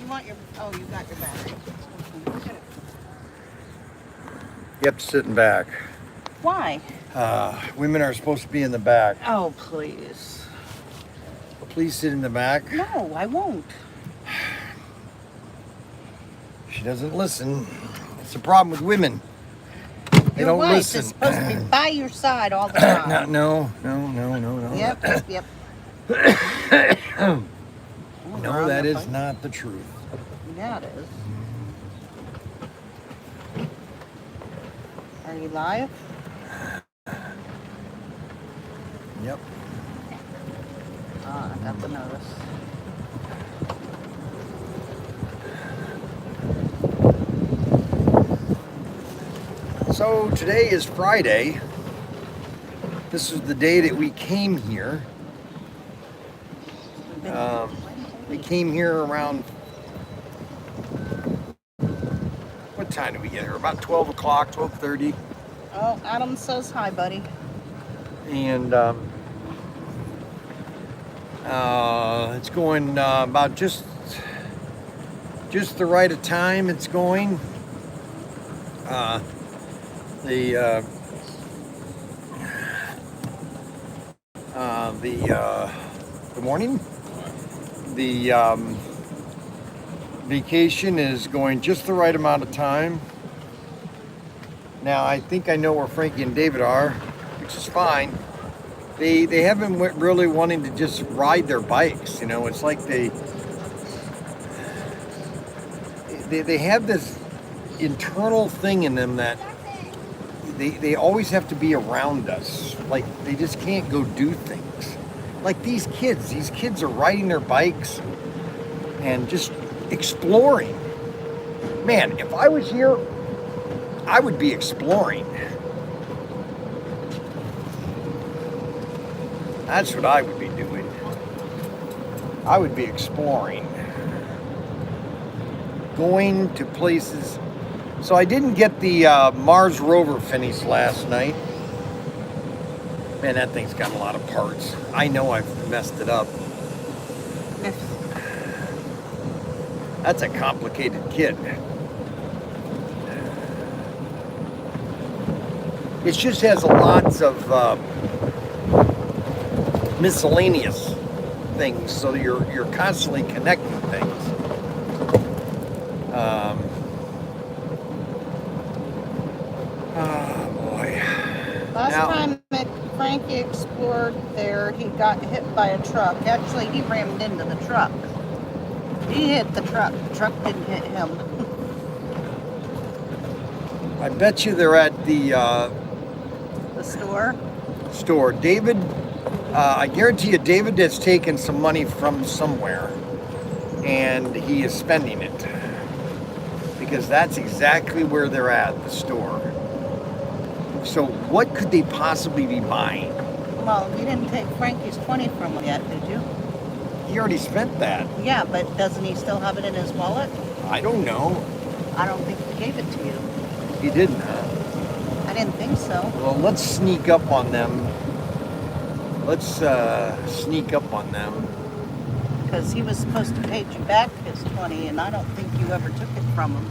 You want your, oh, you got your battery. You have to sit in back. Why? Women are supposed to be in the back. Oh, please. Please sit in the back. No, I won't. She doesn't listen. It's the problem with women. They Your don't wife listen. is supposed to be by your side all the time. No. Yep. No, that is not the truth. Yeah, it is. Are you live? Yep. Ah, I got the notice. So today is Friday. This is the day that we came here. We came here around, what time did we get here? About 12 o'clock, 12:30. Oh, Adam says hi, buddy. And it's going about just the right of time it's going. Good morning. The vacation is going just the right amount of time. Now I think I know where Frankie and David are, which is fine. They haven't really wanting to just ride their bikes. You know, it's like they have this internal thing in them that they always have to be around us. Like they just can't go do things. Like these kids are riding their bikes and just exploring. Man, if I was here, I would be exploring. That's what I would be doing. I would be exploring. Going to places. So I didn't get the Mars rover finished last night. Man, that thing's got a lot of parts. I know I've messed it up. That's a complicated kit. It just has lots of miscellaneous things, so you're constantly connecting things. Oh boy. Last time that Frankie explored there, he got hit by a truck. Actually, he rammed into the truck. He hit the truck. The truck didn't hit him. I bet you they're at the store. David, I guarantee you David has taken some money from somewhere and he is spending it. Because that's exactly where they're at, the store. So what could they possibly be buying? Well, you didn't take Frankie's 20 from him yet, did you? He already spent that. Yeah, but doesn't he still have it in his wallet? I don't know. I don't think he gave it to you. He didn't, huh? I didn't think so. Well, let's sneak up on them. Let's sneak up on them. Because he was supposed to pay you back his 20, and I don't think you ever took it from him.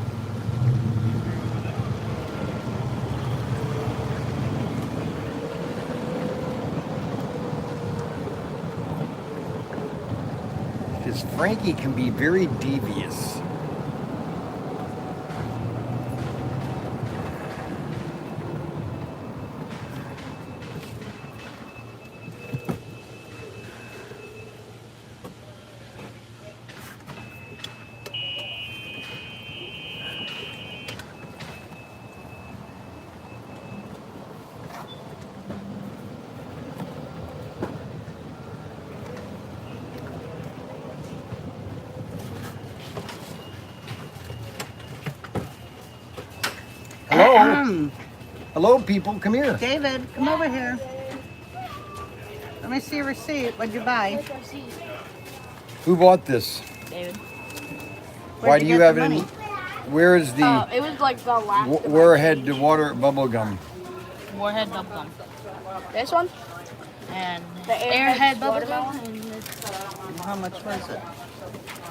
Because Frankie can be very devious. Hello? Hello, people. Come here. David, come over here. Let me see your receipt. What'd you buy? Who bought this? David. Why do you have it in? Where is the... It was like the last... Warhead water bubble gum? Warhead bubblegum. This one? And the Airhead bubblegum. How much was it?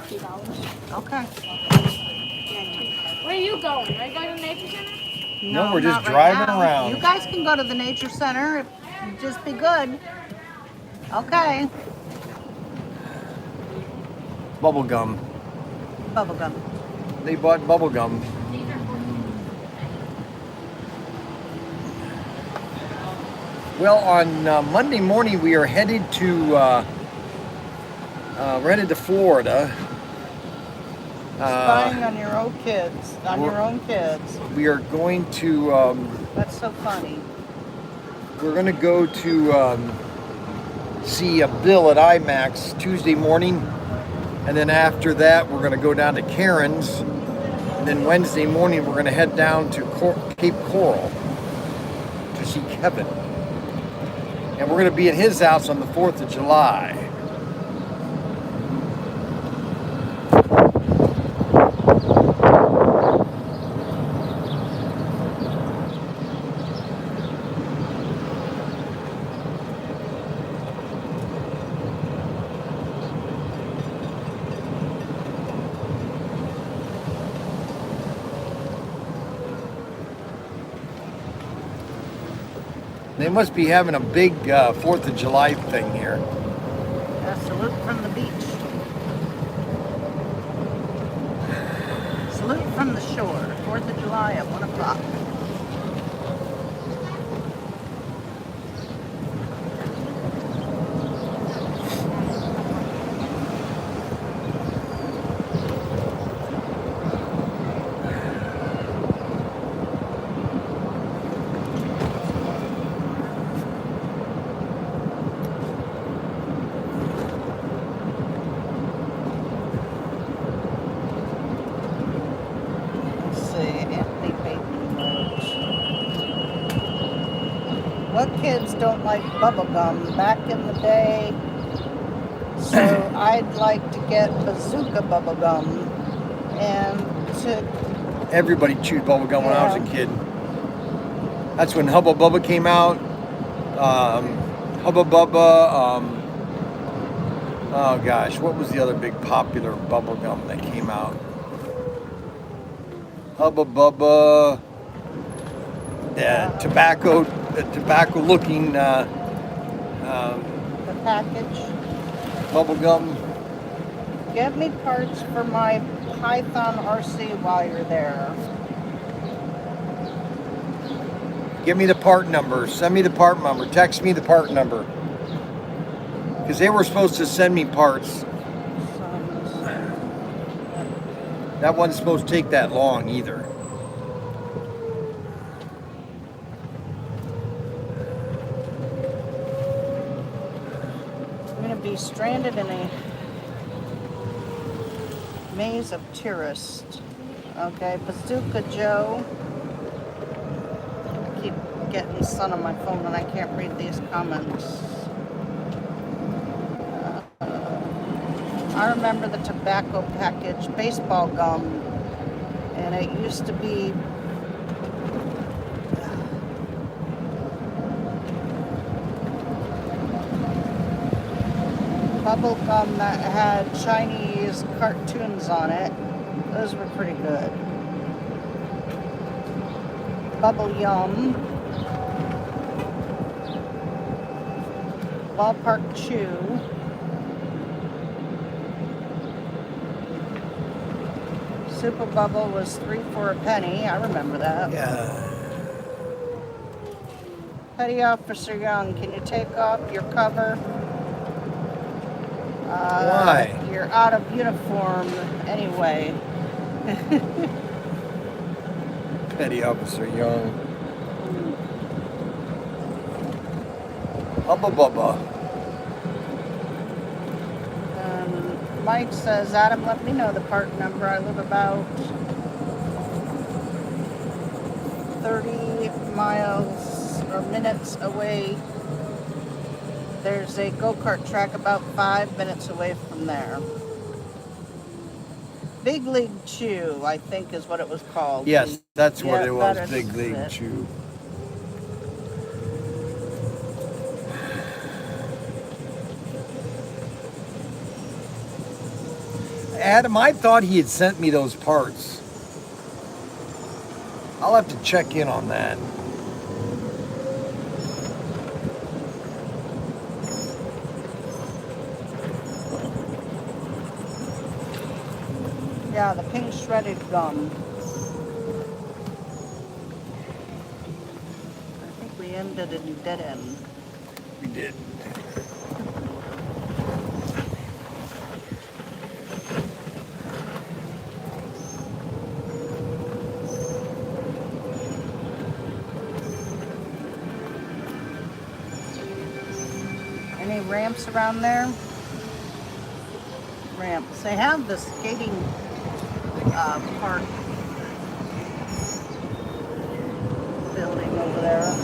$2. Okay. Where are you going? Are you going to the nature center? No, we're just not driving now. around. You guys can go to the nature center. Just be good. Okay. Bubble gum. Bubble gum. They bought bubble gum. Well, on Monday morning we are headed to Florida. Spying on your own kids. On your own kids. We are going to. That's so funny. We're going to go to see a Bill at IMAX Tuesday morning, and then after that we're going to go down to Karen's, and then Wednesday morning we're going to head down to Cape Coral to see Kevin, and we're going to be at his house on the 4th of July. They must be having a big 4th of July thing here. A salute from the beach. Salute from the shore. 4th of July at 1 o'clock. What kids don't like bubble gum? Back in the day, so I'd like to get bazooka bubble gum, and to Everybody chewed bubble gum when I was a kid. That's when Hubba Bubba came out. Hubba Bubba. Oh gosh, what was the other big popular bubble gum that came out? Hubba Bubba. Tobacco looking the package. bubble gum. Get me parts for my Python RC while you're there. Give me the part number. Send me the part number. Text me the part number. Because they were supposed to send me parts. That wasn't supposed to take that long either. I'm going to be stranded in a maze of tourists. Okay, Bazooka Joe. I keep getting sun on my phone and I can't read these comments. I remember the tobacco package, baseball gum, and it used to be bubble gum that had Chinese cartoons on it. Those were pretty good. Bubble Yum. Ballpark Chew. Super Bubble was 3 for a penny. I remember that. Yeah. Petty Officer Young, can you take off your cover? Why? You're out of uniform anyway. Petty Officer Young. Hubba Bubba. Mike says, Adam, let me know the part number. I live about 30 miles or minutes away. There's a go-kart track about 5 minutes away from there. Big League Chew, I think is what it was called. Yes, that's what Yeah, it was. that Big is League it. Chew. Adam, I thought he had sent me those parts. I'll have to check in on that. Yeah, the pink shredded gum. I think we ended in dead end. We did. Any ramps around there? Ramps. They have the skating park building over there.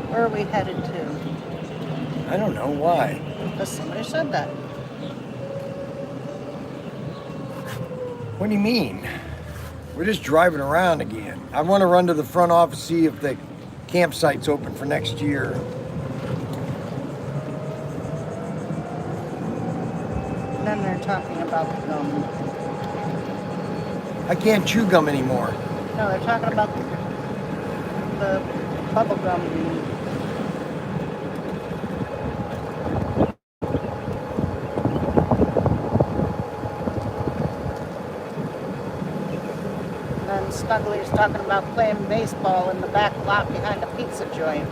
Where are we headed to? I don't know why. Because somebody said that. What do you mean? We're just driving around again. I want to run to the front office, see if the campsite's open for next year. And then they're talking about the gum. I can't chew gum anymore. No, they're talking about the bubble gum. And Snuggly's talking about playing baseball in the back lot behind a pizza joint.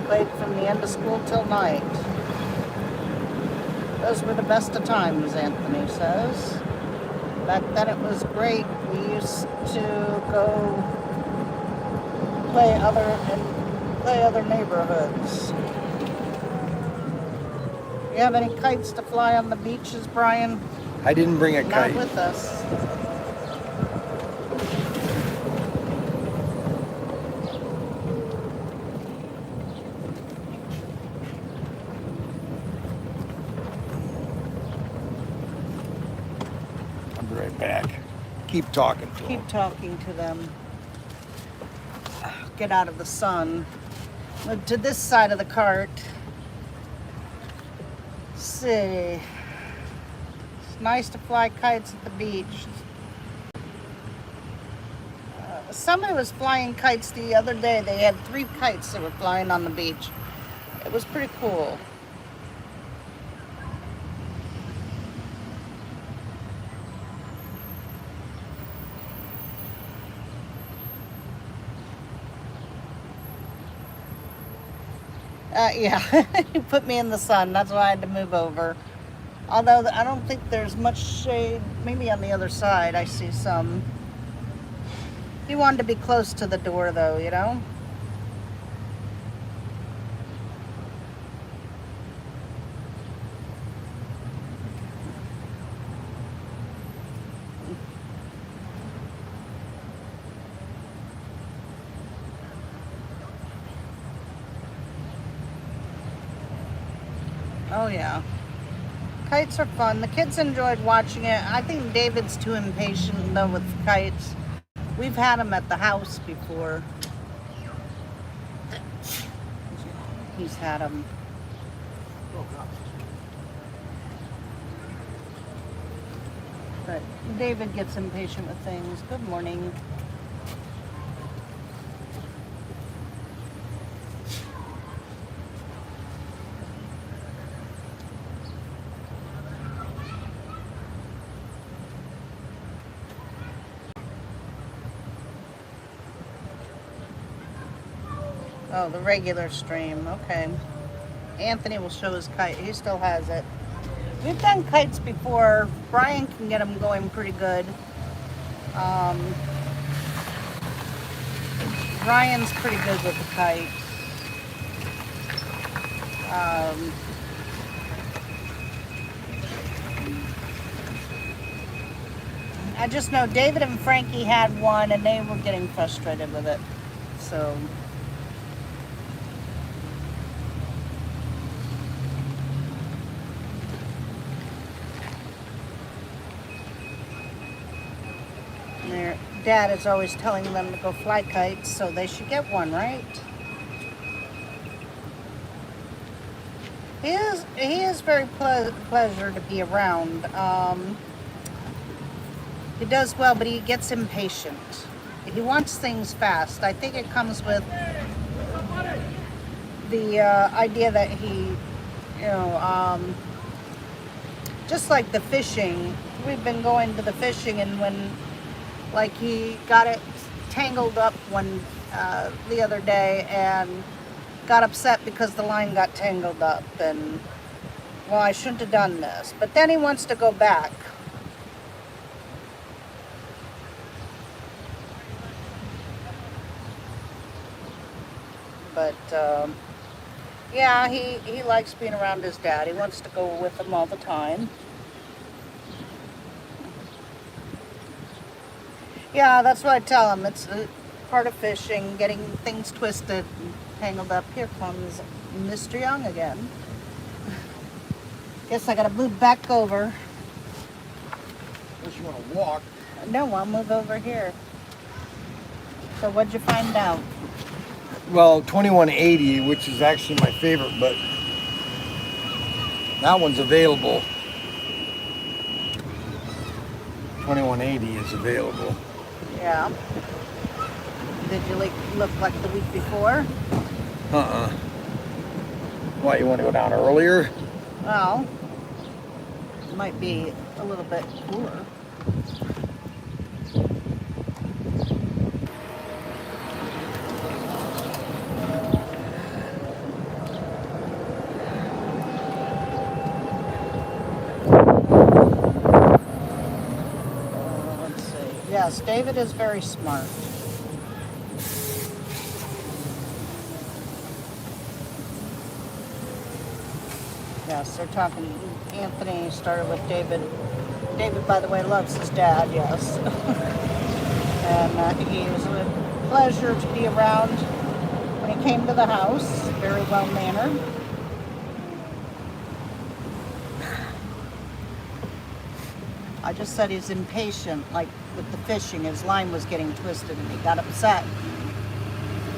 Played from the end of school till night. Those were the best of times, Anthony says. Back then it was great. We used to go play other neighborhoods. You have any kites to fly on the beaches, Brian? I didn't bring a kite. Not with us. I'll be right back. Keep talking to Keep him. talking to them. Get out of the sun. Move to this side of the cart. See. It's nice to fly kites at the beach. Somebody was flying kites the other day. They had 3 kites that were flying on the beach. It was pretty cool. Yeah, you put me in the sun. That's why I had to move over. Although I don't think there's much shade. Maybe on the other side I see some. He wanted to be close to the door though, you know? Oh yeah. Kites are fun. The kids enjoyed watching it. I think David's too impatient though with kites. We've had them at the house before. He's had them. But David gets impatient with things. Good morning. Oh, the regular stream. Okay. Anthony will show his kite. He still has it. We've done kites before. Brian can get them going pretty good. Brian's pretty good with the kite. I just know David and Frankie had one and they were getting frustrated with it. So their dad is always telling them to go fly kites, so they should get one, right? He is very pleasure to be around. He does well, but he gets impatient. He wants things fast. I think it comes with the idea that he, just like the fishing. We've been going to the fishing, and when, like, he got it tangled up the other day and got upset because the line got tangled up, and, well, I shouldn't have done this. But then he wants to go back. But, yeah, he likes being around his dad. He wants to go with him all the time. Yeah, that's what I tell him. It's part of fishing, getting things twisted and tangled up. Here comes Mr. Young again. Guess I gotta move back over. Unless you want to walk. No, I'll move over here. So what'd you find out? Well, 2180, which is actually my favorite, but that one's available. 2180 is available. Yeah. Did you look like the week before? Why, you want to go down earlier? Well, it might be a little bit cooler. Let's see. Yes, David is very smart. Yes, they're talking. Anthony started with David. David, by the way, loves his dad, yes. And he was a pleasure to be around when he came to the house. Very well mannered. I just said he's impatient, like with the fishing. His line was getting twisted and he got upset.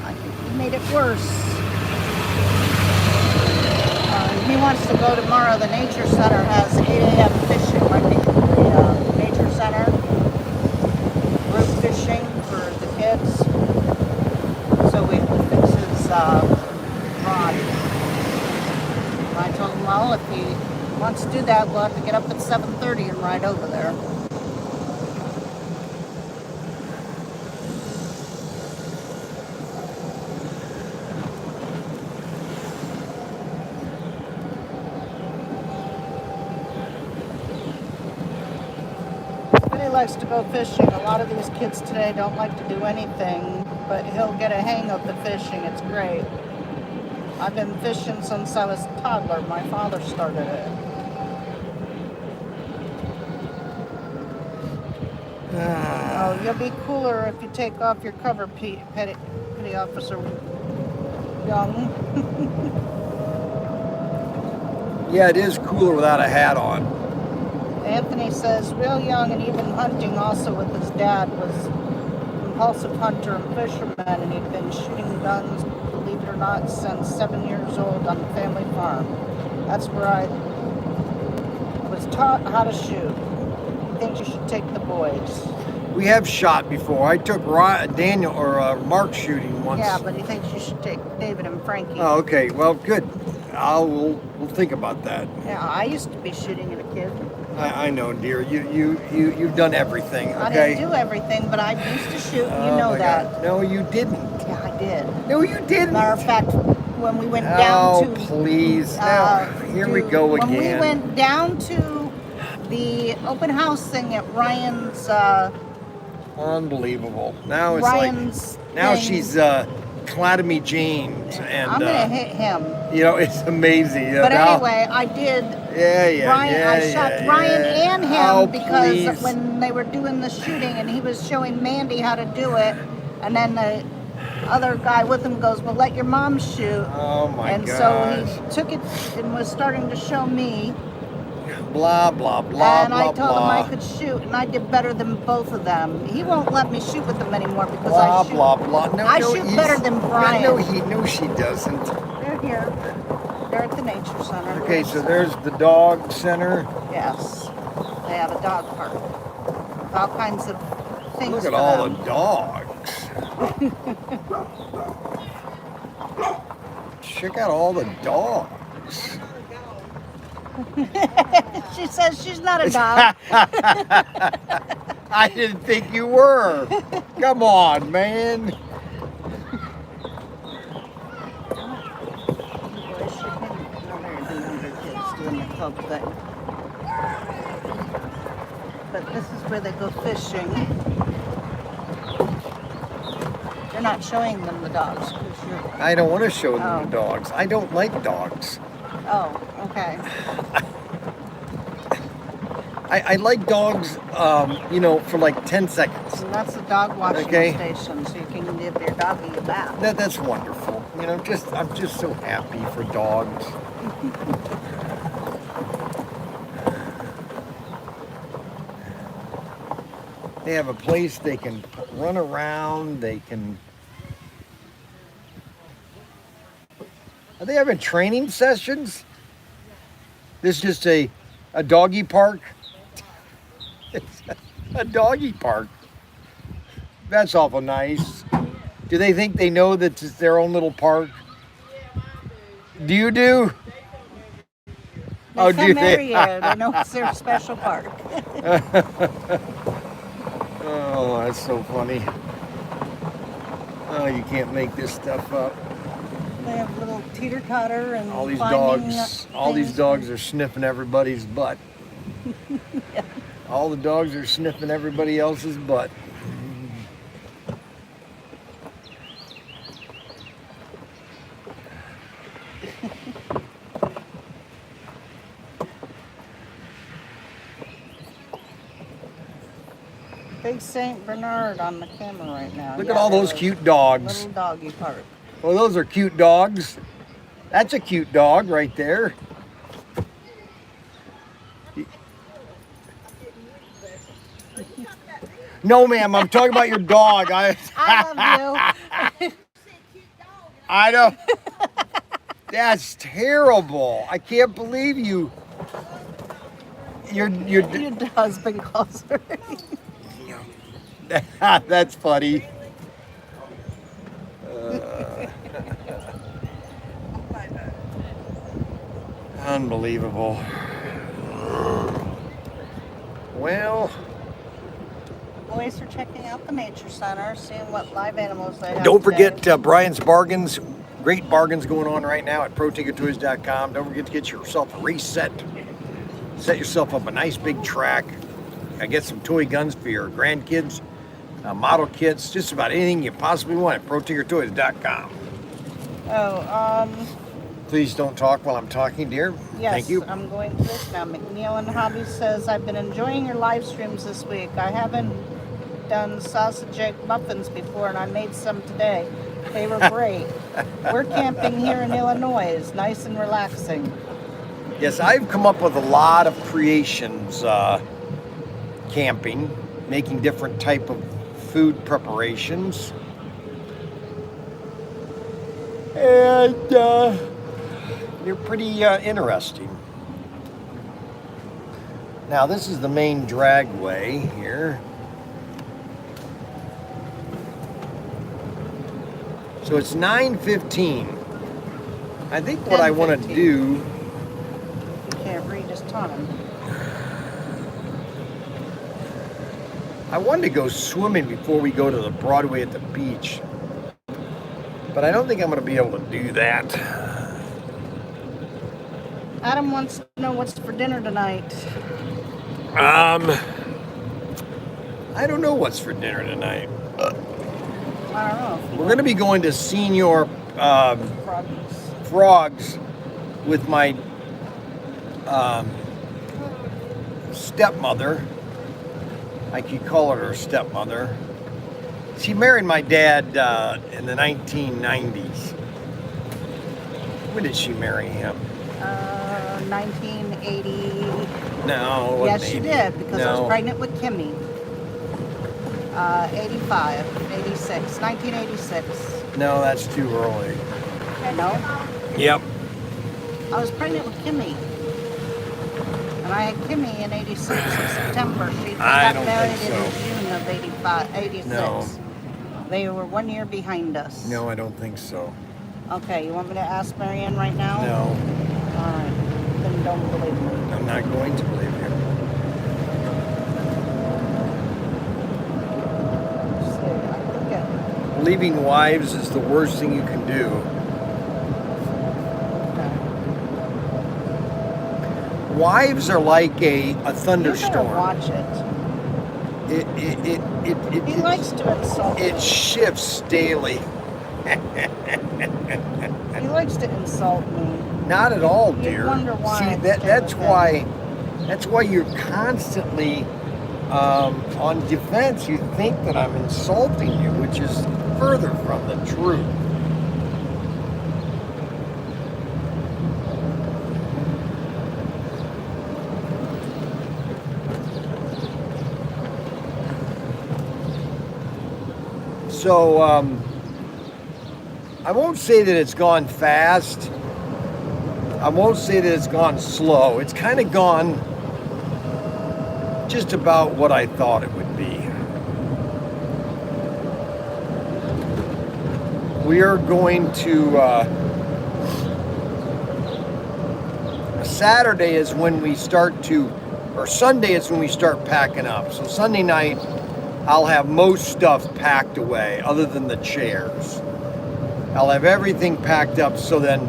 I think he made it worse. He wants to go tomorrow. The nature center has 8 a.m. fishing, right? The nature center, group fishing for the kids. So we fix his rod. I told him, well, if he wants to do that, we'll have to get up at 7:30 and ride over there. Likes to go fishing. A lot of these kids today don't like to do anything, but he'll get a hang of the fishing. It's great. I've been fishing since I was a toddler. My father started it. Oh, you'll be cooler if you take off your cover, Petty Officer Young. Yeah, it is cooler without a hat on. Anthony says, real young and even hunting also with his dad, was compulsive hunter and fisherman, and he'd been shooting guns, believe it or not, since 7 years old on the family farm. That's where I was taught how to shoot. thinks you should take the boys. We have shot before. I took Daniel or Mark shooting once. Yeah, but he thinks you should take David and Frankie. Oh, okay. Well, good. We'll think about that. Yeah, I used to be shooting at a kid. I know, dear. You've done everything. Okay. I didn't do everything, but I used to shoot. You know my that. God. No, you didn't. Yeah, I did. No, you didn't. Matter of fact, when we went down to please. Now, here we go again. When we went down to the open house thing at Ryan's. Unbelievable. Now it's Ryan's like now thing. she's Calamity James, and I'm gonna hit him. you know, it's amazing. But Now- anyway, I did. Yeah. I shot Ryan and him Oh, because please. when they were doing the shooting and he was showing Mandy how to do it, and then the other guy with him goes, "Well, let your mom shoot." Oh my and gosh. so he took it and was starting to show me, Blah blah blah and blah I told blah. him I could shoot, and I did better than both of them. He won't let me shoot with them anymore because Blah I shoot. blah blah. No, I no, shoot he's- better than Brian. No, she doesn't. They're here. They're at the nature center. Okay, so there's the dog center. Yes, they have a dog park. With all kinds of things. Look at for all them. the dogs. Check out all the dogs. She says she's not a dog. I didn't think you were. Come on, man. But this is where they go fishing. They're not showing them the dogs. 'Cause you're... I don't want to show them Oh. the dogs. I don't like dogs. Oh, okay. I like dogs, you know, for like 10 seconds. And that's the dog washing Okay. station, so you can give your doggy a bath. That's wonderful. You know, I'm just so happy for dogs. They have a place they can run around. They can. Are they having training sessions? This is just a doggy park. It's a doggy park. That's awful nice. Do they think they know that it's their own little park? Do you do? They do come they? every year. They know it's their special park. Oh, that's so funny. Oh, you can't make this stuff up. They have little teeter-totter and All these climbing, dogs are sniffing everybody's butt. All the dogs are sniffing everybody else's butt. Big St. Bernard on the camera right now. Look Yeah, at all those really. cute dogs. Little doggy park. Well, those are cute dogs. That's a cute dog right there. No, ma'am, I'm talking about your dog. I love you. I know. That's terrible. I can't believe you. Your Your husband calls her. That's funny. Unbelievable. Well, Boys are checking out the nature center, seeing what live animals they have. don't today. forget Brian's bargains. Great bargains going on right now at ProTinkerToys.com. Don't forget to get yourself a race set. Set yourself up a nice big track. Get some toy guns for your grandkids. Model kits, just about anything you possibly want at ProTinkerToys.com. Please don't talk while I'm talking, dear. Yes, Thank you. I'm going to this now. McNeil and Hobby says, I've been enjoying your live streams this week. I haven't done sausage egg muffins before, and I made some today. They were great. We're camping here in Illinois. It's nice and relaxing. Yes, I've come up with a lot of creations camping, making different type of food preparations. And they're pretty interesting. Now this is the main dragway here. So it's 9:15. I think what I want to 10:15. do. Can't read his time. I wanted to go swimming before we go to the Broadway at the beach, but I don't think I'm going to be able to do that. Adam wants to know what's for dinner tonight. I don't know what's for dinner tonight. I don't know. We're going to be going to Senior Frogs with my stepmother. I could call her stepmother. She married my dad in the 1990s. When did she marry him? 1980. No, it wasn't Yes, she 80. did, because I was No. pregnant with Kimmy. 85, 86, 1986. No, that's too early. No, Yep. I was pregnant with Kimmy. And I had Kimmy in 86 in September. She I got don't married think in so. June of 86. No. They were 1 year behind us. No, I don't think so. Okay, you want me to ask Marianne right now? No, All right, then don't believe me. I'm not going to believe you. Let's see, I think it. Leaving wives is the worst thing you can do. Okay. Wives are like a You better thunderstorm. watch it. He likes to insult me. It shifts daily. He likes to insult me. Not at all, You dear. wonder why See, it's that's different. why you're constantly on defense. You think that I'm insulting you, which is further from the truth. So, I won't say that it's gone fast. I won't say that it's gone slow. It's kind of gone just about what I thought it would be. We are going to, Saturday is when we start to, or Sunday is when we start packing up. So Sunday night, I'll have most stuff packed away other than the chairs. I'll have everything packed up, so then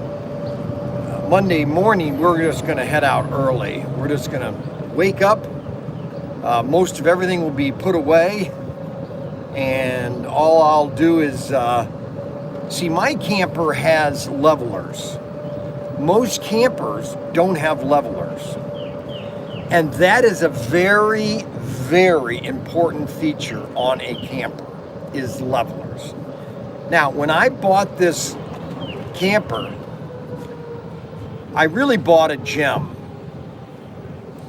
Monday morning we're just going to head out early. We're just going to wake up. Most of everything will be put away, and all I'll do is see, my camper has levelers. Most campers don't have levelers, and that is a very, very important feature on a camper, is levelers. Now, when I bought this camper, I really bought a gem.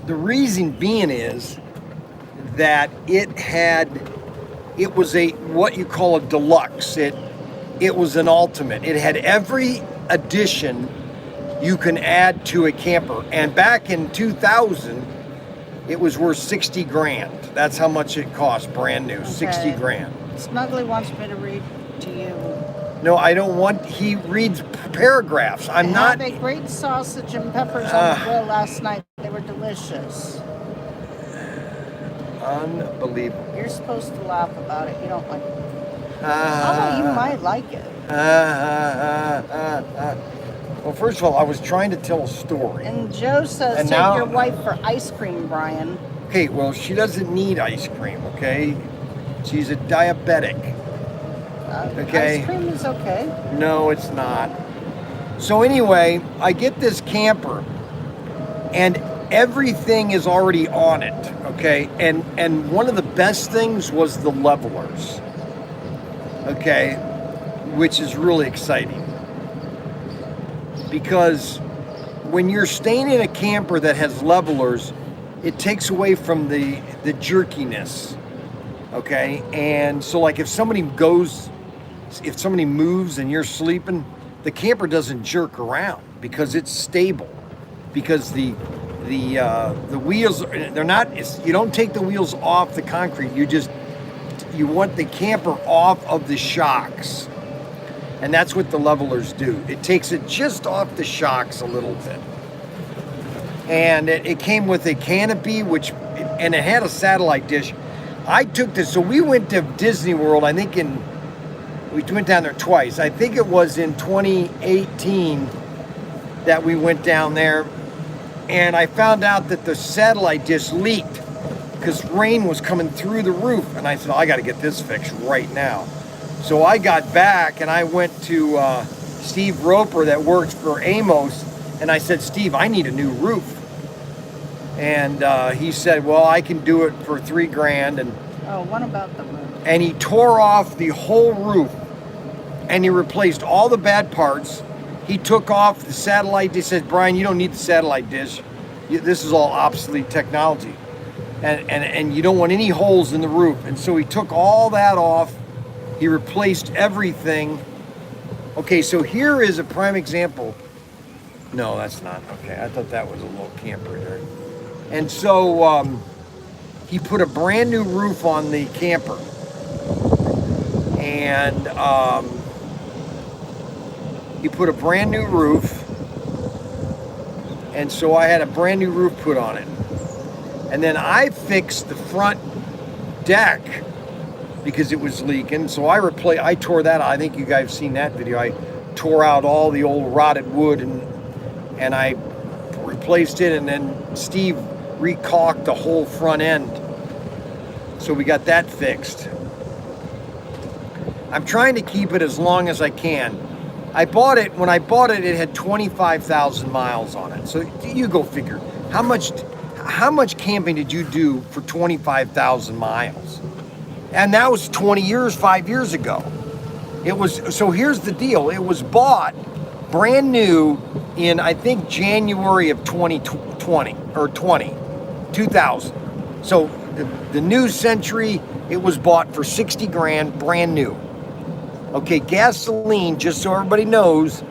The reason being is that it was a what you call a deluxe. It was an ultimate. It had every addition you can add to a camper. And back in 2000, it was worth 60 grand. That's how much it cost, brand new, 60 Okay. grand. Snuggly wants me to read to you. No, I don't want, he reads paragraphs. I'm I not, had a great sausage and peppers on the grill last night. They were delicious. unbelievable. You're supposed to laugh about it. You don't like it. Uh, Although you might like it. Well, first of all, I was trying to tell a story. And Joe says, And take now- your wife for ice cream, Brian. Okay, well, she doesn't need ice cream, okay? She's a diabetic. Okay. Ice cream is okay. No, it's not. So anyway, I get this camper, and everything is already on it, okay? And one of the best things was the levelers, okay? Which is really exciting. Because when you're staying in a camper that has levelers, it takes away from the jerkiness, okay? And so like if somebody moves and you're sleeping, the camper doesn't jerk around because it's stable, because the the wheels, they're not, you don't take the wheels off the concrete. You want the camper off of the shocks. And that's what the levelers do. It takes it just off the shocks a little bit. And it came with a canopy, and it had a satellite dish. I took this, so we went to Disney World, I think we went down there twice. I think it was in 2018 that we went down there, and I found out that the satellite dish leaked because rain was coming through the roof. And I said, I got to get this fixed right now. So I got back and I went to Steve Roper that works for Amos, and I said, Steve, I need a new roof. And he said, well, I can do it for $3,000. And Oh, what about the roof? and he tore off the whole roof, and he replaced all the bad parts. He took off the satellite dish. He said, Brian, you don't need the satellite dish. This is all obsolete technology. And you don't want any holes in the roof. And so he took all that off. He replaced everything. Okay, so here is a prime example. No, that's not. Okay, I thought that was a little camper there. And so he put a brand new roof on the camper. And he put a brand new roof. And so I had a brand new roof put on it. And then I fixed the front deck because it was leaking. So I tore that out. I think you guys have seen that video. I tore out all the old rotted wood and I replaced it, and then Steve recaulked the whole front end. So we got that fixed. I'm trying to keep it as long as I can. When I bought it, it had 25,000 miles on it. So you go figure. How much camping did you do for 25,000 miles? And that was 5 years ago. So here's the deal. It was bought brand new in, I think, January of 2020 or 2000. So the new Century, it was bought for $60,000, brand new. Okay, gasoline, just so everybody knows,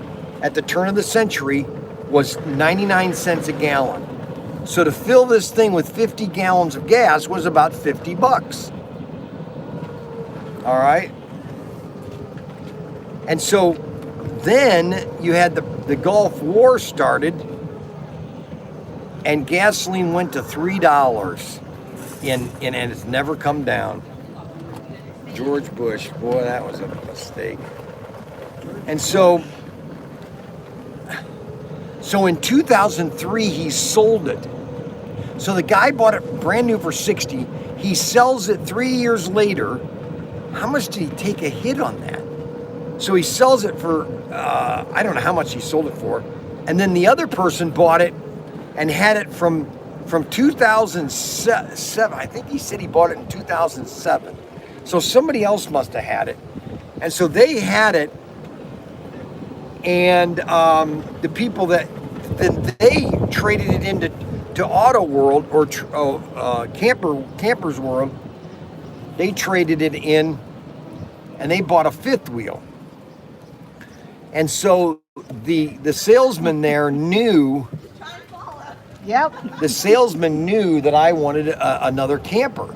at the turn of the century was 99 cents a gallon. So to fill this thing with 50 gallons of gas was about $50. All right. And so then you had the Gulf War started, and gasoline went to $3 and it's never come down. George Bush, boy, that was a mistake. And so in 2003, he sold it. So the guy bought it brand new for $60. He sells it 3 years later. How much did he take a hit on that? So he sells it for, I don't know how much he sold it for. And then the other person bought it and had it from 2007. I think he said he bought it in 2007. So somebody else must have had it. And so they had it. And the people then they traded it into Auto World or Campers World. They traded it in, and they bought a fifth wheel. And so the salesman there knew. Yep. The salesman knew that I wanted another camper,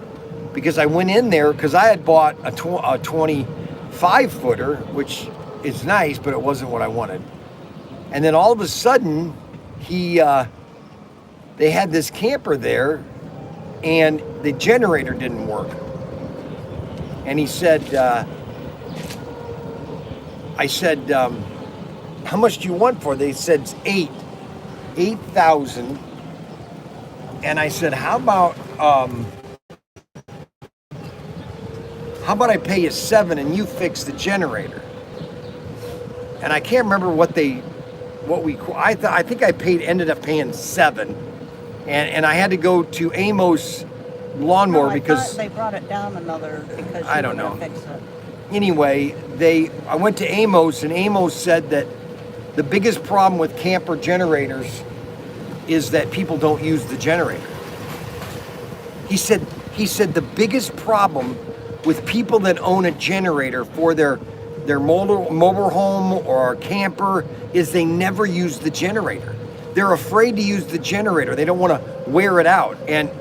because I went in there because I had bought a 25-footer, which is nice, but it wasn't what I wanted. And then all of a sudden, they had this camper there, and the generator didn't work. And he said, I said, how much do you want for it? They said it's 8,000. And I said, how about I pay you $7 and you fix the generator? And I can't remember I think I ended up paying $7, and I had to go to Amos Lawnmower because they brought it down another because I don't know. Fix it. Anyway, I went to Amos, and Amos said that the biggest problem with camper generators is that people don't use the generator. He said the biggest problem with people that own a generator for their mobile home or camper is they never use the generator. they're afraid to use the generator. They don't want to wear it out. And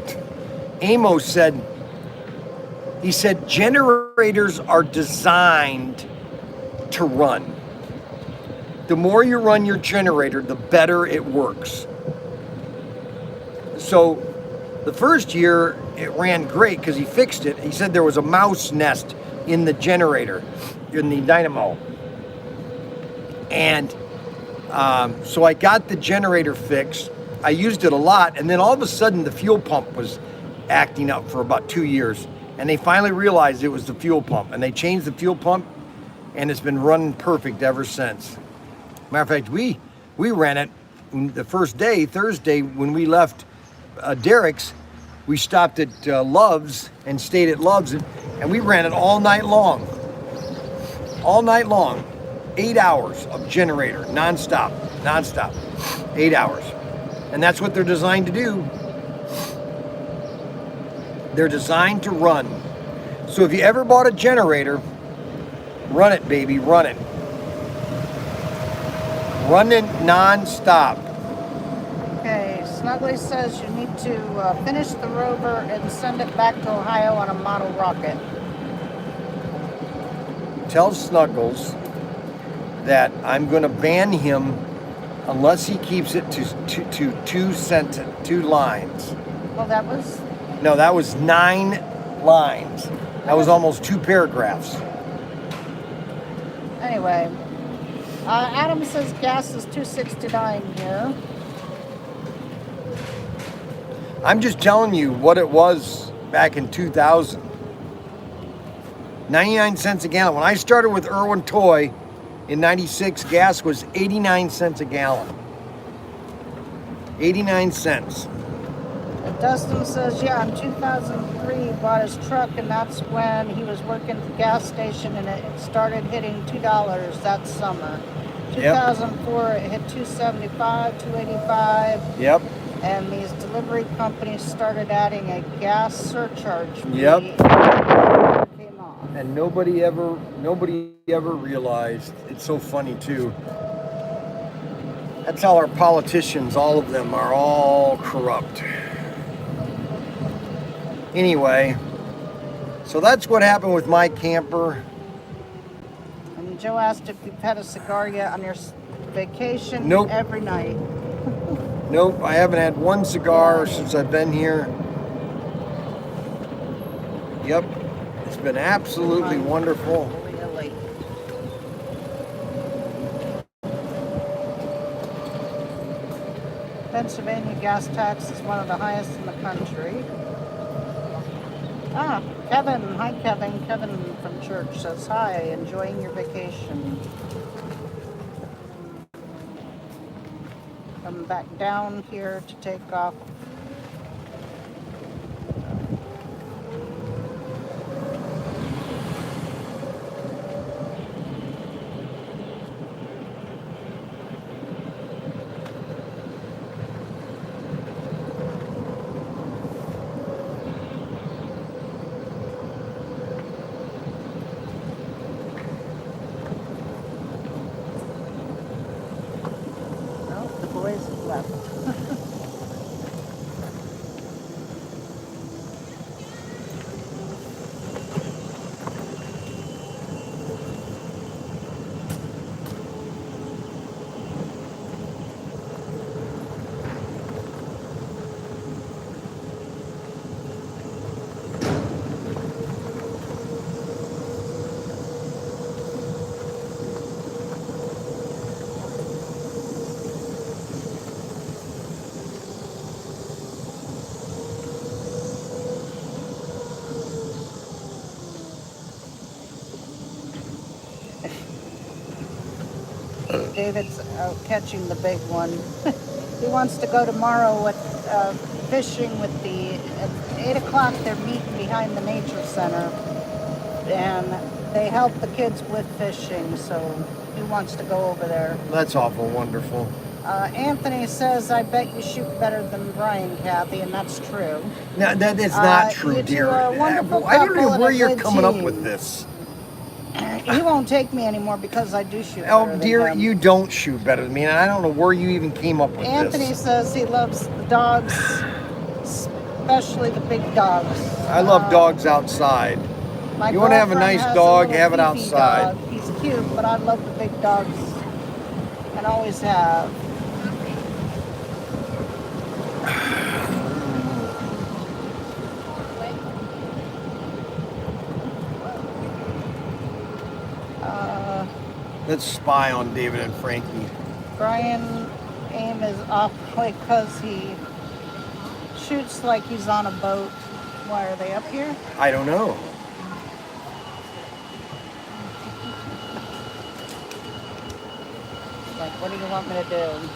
Amos said, he said, generators are designed to run. The more you run your generator, the better it works. So the first year it ran great because he fixed it. He said there was a mouse nest in the generator, in the dynamo. And so I got the generator fixed. I used it a lot, and then all of a sudden the fuel pump was acting up for about 2 years. And they finally realized it was the fuel pump, and they changed the fuel pump, and it's been running perfect ever since. Matter of fact, we ran it the first day, Thursday, when we left Derek's. We stopped at Love's and stayed at Love's, and we ran it all night long. All night long. 8 hours of generator, nonstop, 8 hours. And that's what they're designed to do. They're designed to run. So if you ever bought a generator, run it, baby, run it. Run it nonstop. Okay, Snuggly says you need to finish the rover and send it back to Ohio on a model rocket. Tell Snuggles that I'm going to ban him unless he keeps it to 2 lines. Well, that was... No, that was 9 lines. That was almost 2 paragraphs. Anyway, Adam says gas is $2.69 here. I'm just telling you what it was back in 2000. 99 cents a gallon. When I started with Irwin Toy in 96, gas was 89 cents a gallon. 89 cents. Dustin says, yeah, in 2003 he bought his truck, and that's when he was working at the gas station, and it started hitting $2 that summer. 2004 it hit $2.75, $2.85. Yep. And these delivery companies started adding a gas surcharge fee. Yep. Came off. And nobody ever realized. It's so funny too. That's how our politicians, all of them, are all corrupt. Anyway, so that's what happened with my camper. And Joe asked if you've had a cigar yet on your vacation. Nope. Every night. Nope, I haven't had one cigar since I've been here. Yep, it's been absolutely wonderful. Really. Pennsylvania gas tax is one of the highest in the country. Ah, Kevin. Hi, Kevin. Kevin from church says, hi, enjoying your vacation. Come back down here to take off. David's out catching the big one. He wants to go tomorrow with fishing with the, at 8 o'clock they're meeting behind the nature center, and they help the kids with fishing, so he wants to go over there. That's awful wonderful. Anthony says, I bet you shoot better than Brian, Kathy, and that's true. No, that is not true, you dear. two are a wonderful I don't couple know and where a you're good coming up team. with this. He won't take me anymore because I do shoot Oh, better than dear, him. you don't shoot better than me, and I don't know where you even came up with Anthony this. says he loves the dogs, especially the big dogs. I love dogs outside. My You want to have a girlfriend nice has dog, little have it Fifi outside. Dog. He's cute, but I love the big dogs and always have. Let's spy on David and Frankie. Brian aim is off because he shoots like he's on a boat. Why are they up here? I don't know. Like, what do you want me to do?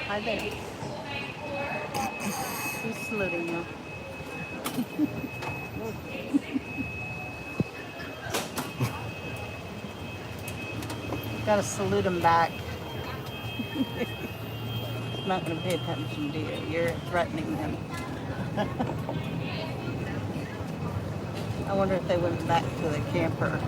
Hi there. He's saluting you. You gotta salute him back. He's not gonna pay attention to you. You're threatening him. I wonder if they went back to the camper.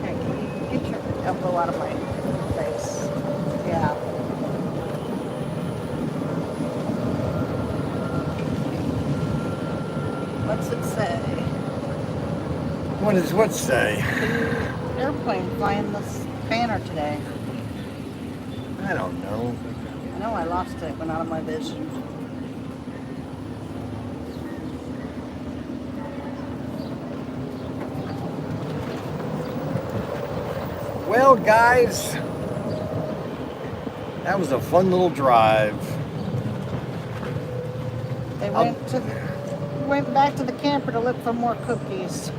Hey, can you get your elbow out of my face? Yeah. What's it say? What does what say? The airplane flying this banner today. I don't know. I know I lost it. It went out of my vision. Well, guys, that was a fun little drive. They went back to the camper to look for more cookies.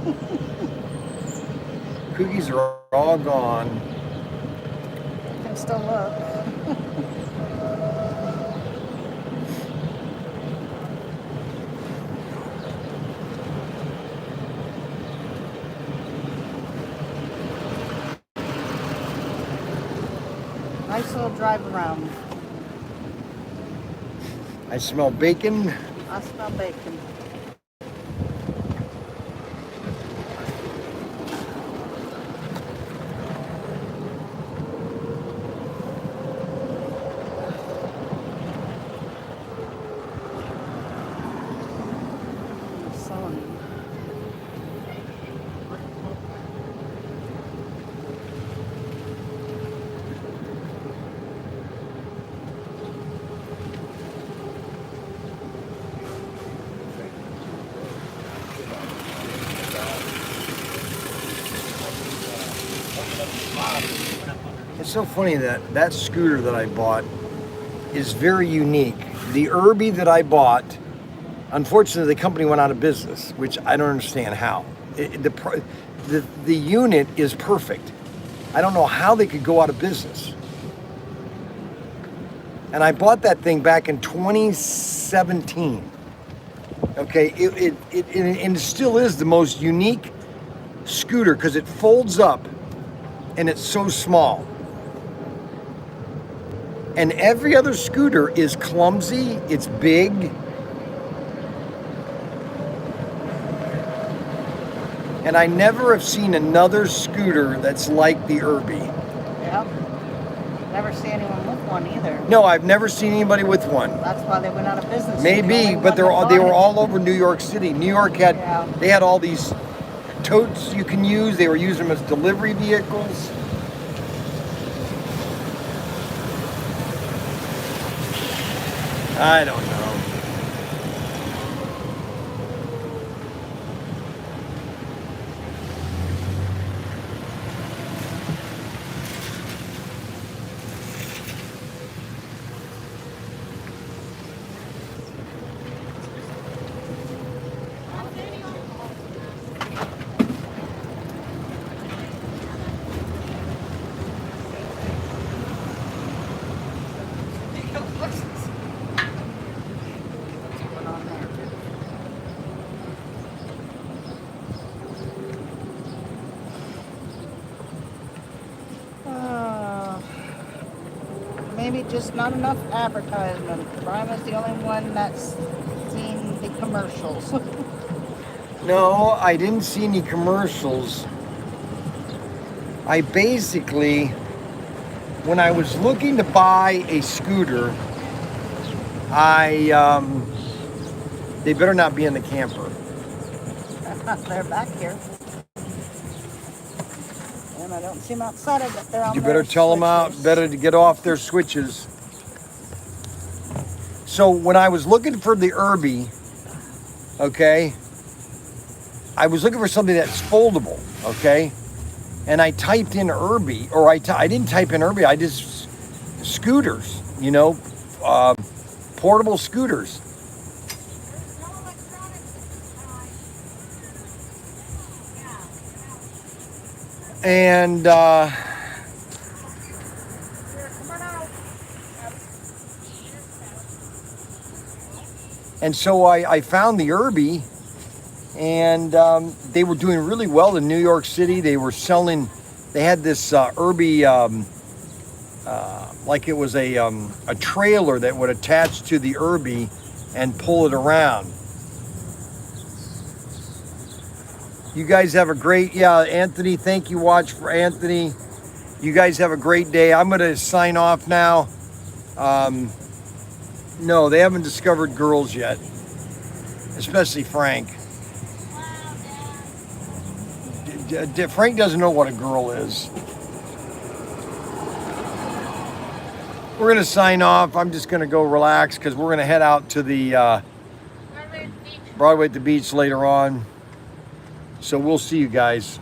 Cookies are all gone. You can still look. Nice little drive around. I smell bacon. I smell bacon. Sun. It's so funny that that scooter that I bought is very unique. The Irby that I bought, unfortunately, the company went out of business, which I don't understand how. The unit is perfect. I don't know how they could go out of business. And I bought that thing back in 2017. Okay, and it still is the most unique scooter because it folds up and it's so small. And every other scooter is clumsy, it's big. And I never have seen another scooter that's like the Irby. Yep. Never see anyone with one either. No, I've never seen anybody with one. That's why they went out of business. Maybe, but they were all over New York City. New York they had all these totes you can use. They were using them as delivery vehicles. I don't know. maybe just not enough advertisement. Brian was the only one that's seen the commercials. No, I didn't see any commercials. I basically, when I was looking to buy a scooter, they better not be in the camper. They're back here. And I don't see them outside of it. They're on You their better tell them out, switches. better to get off their switches. So when I was looking for the Irby, okay, I was looking for something that's foldable, okay? And I typed in Irby, or I didn't type in Irby, I just, scooters, you know, portable scooters. And so I found the Irby, and they were doing really well in New York City. They were selling, they had this Irby, like it was a trailer that would attach to the Irby and pull it around. You guys have a great, Anthony, thank you, watch for Anthony. You guys have a great day. I'm going to sign off now. No, they haven't discovered girls yet, especially Frank. Frank doesn't know what a girl is. We're going to sign off. I'm just going to go relax because we're going to head out to the Broadway at the beach later on. So we'll see you guys.